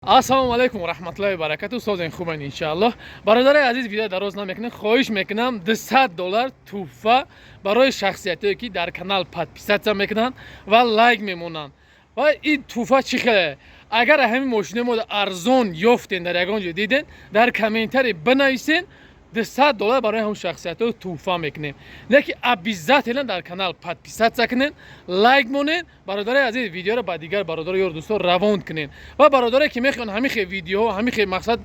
Ассалому алейкум ва рахматуллахи ва баракату. Созен хубан иншааллоh. Бародари азиз, видео дароз намекунем. Хоҳиш мекунам $200 туҳфа барои шахсиятое ки дар канал подписатсия мекунанд ва лайк мемонанд. Ва ин туҳфа чӣ хеле? Агар ҳамин мошинаи мо арзон ёфтен, дар ягон ҷо диден, дар комментарий бинависен, $200 барои ҳамон шахсиятҳо туҳфа мекунем. Лекин обязательно дар канал подписатсия кунен, лайк монен, бародари азиз видеоро ба дигар бародар ёр дӯстон равон кунен. Ва бародаре ки мехоҳанд ҳамин хел видеоҳо, ҳамин хел мақсад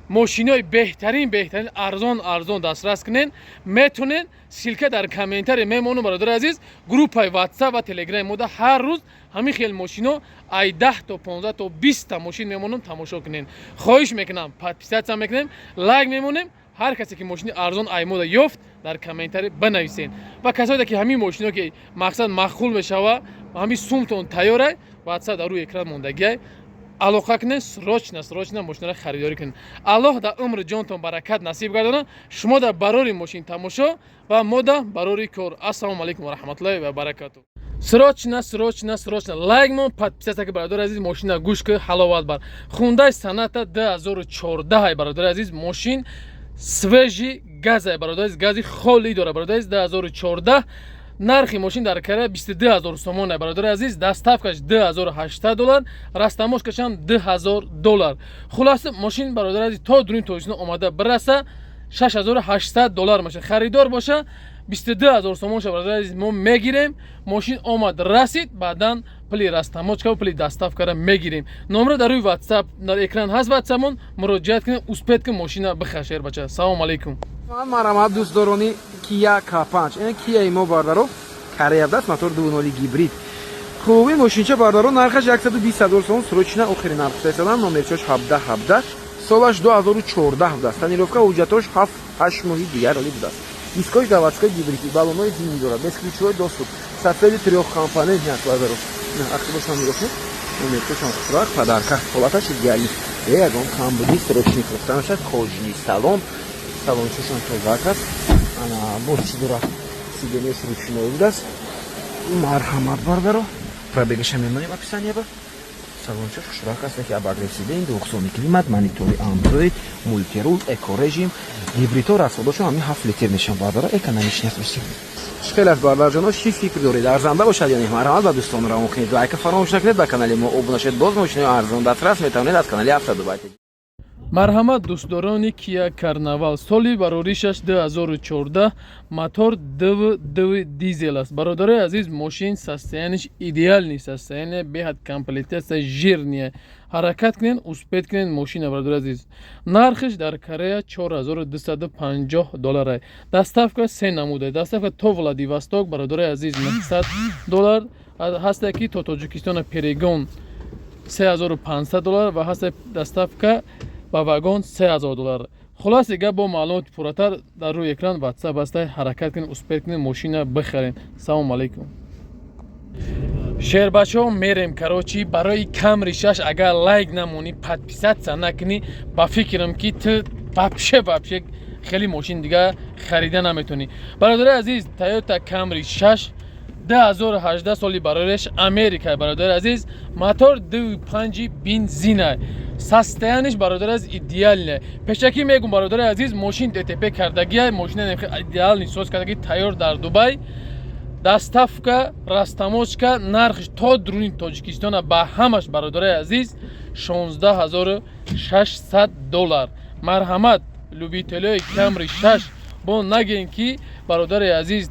мошинои беҳтарин арзон дастрас кунен, метонен силка дар комментарий мемонам. Бародари азиз, группаи WhatsApp ва Telegram мода ҳар рӯз ҳамин хел мошино ай 10 то 15 то 20 та мошин мемонам, тамошо кунен. Хоҳиш мекунам подписатсия мекунем, лайк мемонем. ҳар касе ки мошини арзон аймода ёфт дар комментарий бинависен. Ва касоте ки ҳамин мошино ки мақсад махул мешава, ҳамин сумтон тайёрай, WhatsApp дар рӯи экран мондагиай, алоқа кунен, срочно мошинаро харидорӣ кунен. Аллоҳ дар умри ҷонтон баракат насиб гардонад. Шумо дар барори мошин тамошо ва мо дар барори кор. Ассалому алейкум ва рахматуллахи ва баракату. Срочно лайк мон, подписатсия ки бародари азиз мошина гӯш ки ҳаловат бар. Хундай Соната 2014 бародари азиз, мошин свежи газа, бародари гази холӣ дора. Бародари 2014 нархи мошин дар Корея 22000 сомон, бародари азиз, доставкаш $2800, растаможкаш ҳам $2000. Хулоса мошин бародари азиз то дуруни Тоҷикистон омада бираса $6800 мешавад. Харидор боша 22000 сомон ша бародари азиз мо мегирем. Мошин омад расид, баъдан пули растаможка ва пули доставкаро мегирем. Номер дар рӯи WhatsApp дар экран ҳаст. WhatsApp-мон муроҷиат кунед, успед ки мошина бихашер бача. Салому алейкум. Марҳамат дӯстдорони Kia K5. Ин Kia мо бардаро Корея даст, мотор 2.0 гибрид. Хуб, мошинча бардаро нархаш $120,000 сомон, срочно охирин нарх фарстадам. Номерчаш 1717. Солаш 2014 будаст. Тонировка ҳуҷҷатош 7-8 моҳи дигар оли будаст. Дискош заводской гибриди, баллонои зимин дорад, без ключовой доступ. Сафеди 3 компонент нет бардаро. Не, активошон мирофу. Номерчаш хубак, подарка. Холаташ идеальный. Ягон камбуди срочный фарстадамаш кожаный салон. Салончашон тозак аст. Ана борчи дора. Сиденияш ручной будаст. Марҳамат бардаро. Пробегаша мемонем описание ба. Салончаш хушрак аст, ки обогрев-сиден, двухзонный климат, монитори Android, мультирул, эко-режим, гибридҳо расходашон ҳамин 7 литр мешаванд бардаро, экономичный аст. Хеле аст бардарҷоно, чӣ фикр доред? Арзанда бошад ё не? Марҳамат ба дӯстон равон кунед, лайка фаромӯш накунед, ба канали мо обуна шавед. Боз мошинаи арзон дастрас метавонед аз канали Автодубай. Марҳамат дӯстдорони Kia Carnival, соли бароришаш 2014, мотор DV дизел аст. Бародари азиз, мошин состояниш идеальный состояние, беҳад комплектация жирния. Ҳаракат кунен, успед кунен мошина бародари азиз. Нархиш дар Корея $4250. Доставка 3 намуда. Доставка то Владивосток бародари азиз $900 ҳаста ки то Тоҷикистон Перегон $3500 ва ҳаста доставка ба вагон $3000. Хулоса гап бо маълумоти пурратар дар рӯи экран WhatsApp ҳастай. Ҳаракат кунед, успед кунед мошина бихарен. Салому алейкум. Шербачо мерем карочи барои Camry 6 агар лайк намонӣ, подписатсия накунӣ, ба фикрам ки ту вообще хеле мошин дига харида наметонӣ. Бародари азиз, Toyota Camry 6 2018 соли барореш Америка. Бародари азиз, мотор 2.5 бензина. Состояниш бародари азиз идеальне. Пешаки мегум бародари азиз, мошин ДТП кардагия, мошина идеальный соз кардаги тайёр дар Дубай. Доставка, растаможка, нархиш то дуруни Тоҷикистон ба ҳамаш бародари азиз $16600. Марҳамат любителои Camry 6 бо нагем ки бародари азиз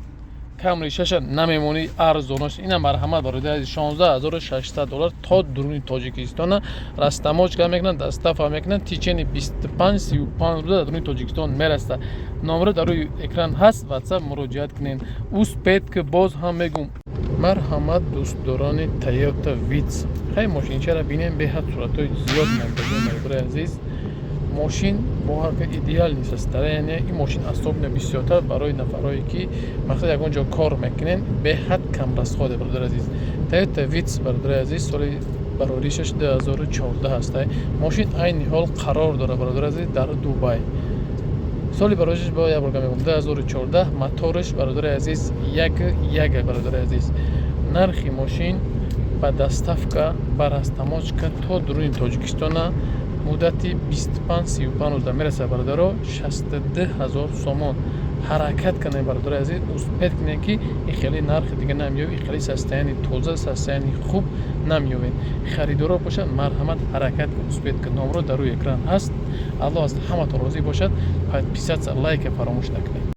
Camry 6 намемони арзонаш. Ина марҳамат бародари азиз, $16600 то дуруни Тоҷикистон. Растаможка мекунанд, доставка мекунанд, течени 25-35 рӯза дуруни Тоҷикистон мераста. Номер дар рӯи экран ҳаст, WhatsApp муроҷиат кунед. Успед ки боз ҳам мегум. Марҳамат дӯстдорони Toyota Vitz. Хай мошинчаро бинем, беҳад суратҳои зиёд мегӯем бародари азиз. Мошин бо ҳарка идеальный состояние. Ин мошин асобна бисёртар барои нафарое ки мақсад ягон ҷо кор мекунен, беҳад камрасходе бародари азиз. Toyota Vitz бародари азиз, соли бароришаш 2014 ҳастай. Мошин айни ҳол қарор дорад бародари азиз дар Дубай. Соли бароришаш бо як бор мегӯям 2014, моториш бародари азиз 1.1 бародари азиз. Нархи мошин ба доставка ба растамочка то дуруни Тоҷикистона муддати 25-35 рӯза мерасад бародаро 62 000 сомон. ҳаракат канед бародари азиз, успед кунед ки ин хеле нархи дига намеёвед, ин хеле састаяни тоза, састаяни хуб намеёвед. Харидорро бошад, марҳамат, ҳаракат успед кунед. Номро дар рӯи экран ҳаст. Аллоҳ аз ҳаматон розӣ бошад. Подписаться, лайка фаромӯш накунед.